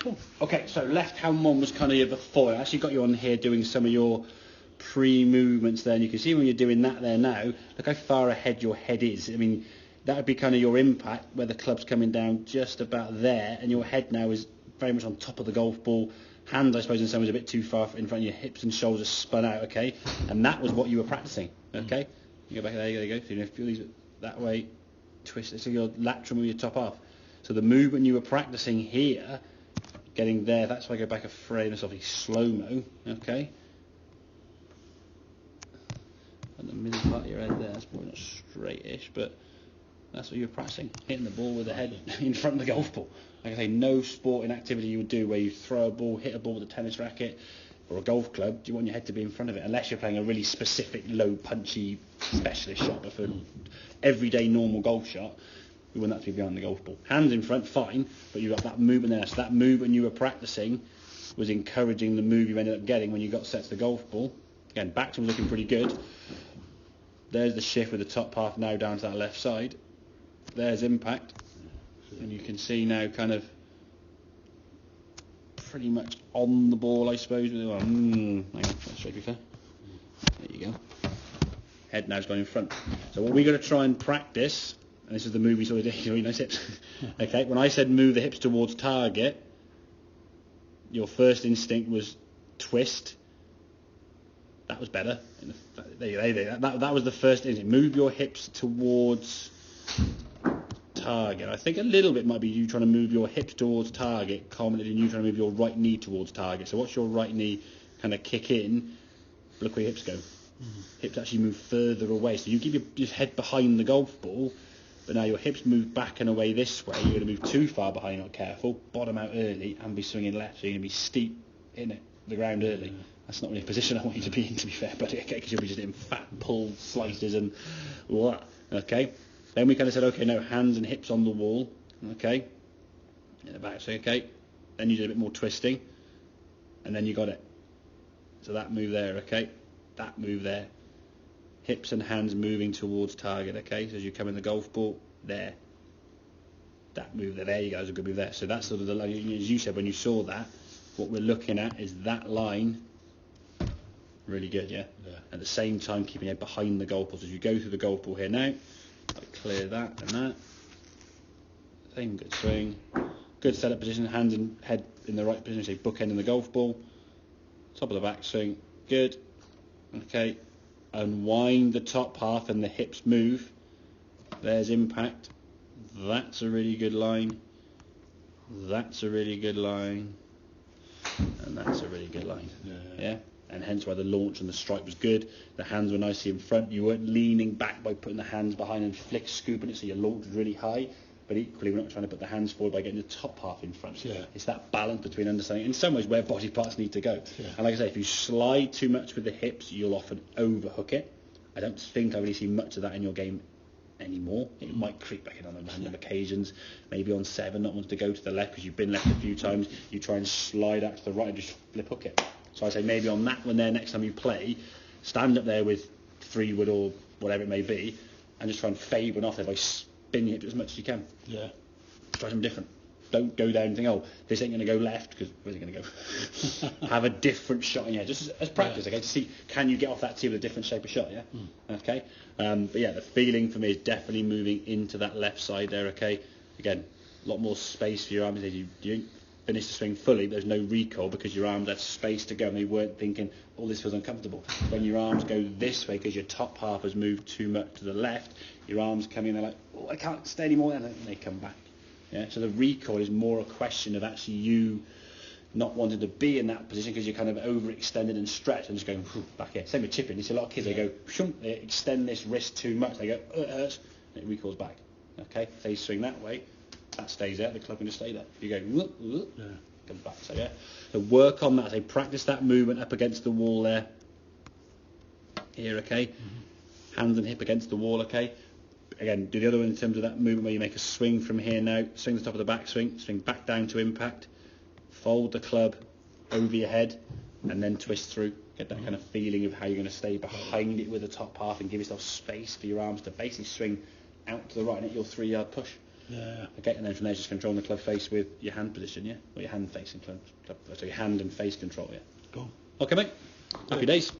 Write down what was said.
Cool. Okay, so left hand one was kind of your before. I actually got you on here doing some of your pre-movements there, and you can see when you're doing that there now, look how far ahead your head is. I mean, that would be kind of your impact, where the club's coming down just about there, and your head now is very much on top of the golf ball. Hands, I suppose, in some ways a bit too far in front of your hips and shoulders spun out, okay? And that was what you were practicing, okay? You go back there you go. So you feel these that way, twist it, so your lateral move your top off. So the movement you were practicing here, getting there, that's why I go back a frame, it's obviously slow-mo, okay? And the middle part of your head there, that's probably not straight-ish, but that's what you're practicing, hitting the ball with the head in front of the golf ball. Like I say, no sporting activity you would do where you throw a ball, hit a ball with a tennis racket or a golf club, do you want your head to be in front of it, unless you're playing a really specific, low, punchy, specialist shot. But for everyday, normal golf shot, we want that to be behind the golf ball. Hands in front, fine, but you've got that movement there. So that movement you were practicing was encouraging the move you ended up getting when you got set to the golf ball. Again, back to was looking pretty good. There's the shift with the top half now down to that left side. There's impact, and you can see now kind of pretty much on the ball, I suppose. Hang on, that should be fair. There you go. Head now's gone in front. So what we're going to try and practice, and this is the move we sort of did, nice hips. Okay, when I said move the hips towards target, your first instinct was twist. That was better. There. That was the first instinct. Move your hips towards target. I think a little bit might be you trying to move your hips towards target, culminating in you trying to move your right knee towards target. So watch your right knee kind of kick in. Look where your hips go. Hips actually move further away. So you keep your head behind the golf ball, but now your hips move back and away this way. You're going to move too far behind, not careful, bottom out early and be swinging left. So you're going to be steep in it, the ground early. That's not really a position I want you to be in, to be fair, buddy, okay, because you'll be just hitting fat pull slices and what, okay? Then we kind of said, okay, now hands and hips on the wall, okay? In the back, so okay. Then you did a bit more twisting, and then you got it. So that move there, okay? That move there. Hips and hands moving towards target, okay? So as you come in the golf ball, there. That move there you go, that's a good move there. So that's sort of the line, as you said, when you saw that, what we're looking at is that line. Really good, yeah? At the same time, keeping it behind the golf ball. So as you go through the golf ball here now, I clear that and that. Same good swing. Good setup position, hands and head in the right position, so bookend in the golf ball. Top of the back swing, good. Okay, unwind the top half and the hips move. There's impact. That's a really good line. That's a really good line. And that's a really good line. Yeah? And hence why the launch and the strike was good. The hands were nicely in front. You weren't leaning back by putting the hands behind and scooping it, so your launch was really high. But equally, we're not trying to put the hands forward by getting the top half in front. Yeah. It's that balance between understanding, in some ways, where body parts need to go. Yeah. And like I say, if you slide too much with the hips, you'll often overhook it. I don't think I really see much of that in your game anymore. It might creep back in on random occasions, maybe on 7, not wanting to go to the left because you've been left a few times. You try and slide out to the right and just flip hook it. So I say maybe on that one there, next time you play, stand up there with 3 wood or whatever it may be, and just try and fade one off there by spinning it as much as you can. Yeah. Try something different. Don't go down and think, oh, this ain't going to go left, because where's it going to go? Have a different shot in your head, just as practice, okay, to see, can you get off that tee with a different shape of shot, yeah? Okay? But yeah, the feeling for me is definitely moving into that left side there, okay? Again, a lot more space for your arms. You finish the swing fully, there's no recoil because your arms had space to go and they weren't thinking, oh, this feels uncomfortable. When your arms go this way because your top half has moved too much to the left, your arms come in, they're like, oh, I can't stay anymore, and they come back. Yeah, so the recoil is more a question of actually you not wanting to be in that position because you're kind of overextended and stretched and just going back here. Same with chipping. You see a lot of kids, they go, they extend this wrist too much. They go, it hurts, and it recoils back. Okay, if they swing that way, that stays there, the club can just stay there. If you go, comes back. So yeah, so work on that. So practice that movement up against the wall there. Here, okay. Hands and hip against the wall, okay. Again, do the other one in terms of that movement where you make a swing from here now, swing the top of the back swing back down to impact, fold the club over your head, and then twist through. Get that kind of feeling of how you're going to stay behind it with the top half and give yourself space for your arms to basically swing out to the right and hit your 3-yard push. Yeah. Okay, and then from there just controlling the club face with your hand position, yeah? Or your hand facing club. So your hand and face control, yeah? Cool. Okay, mate. Happy days.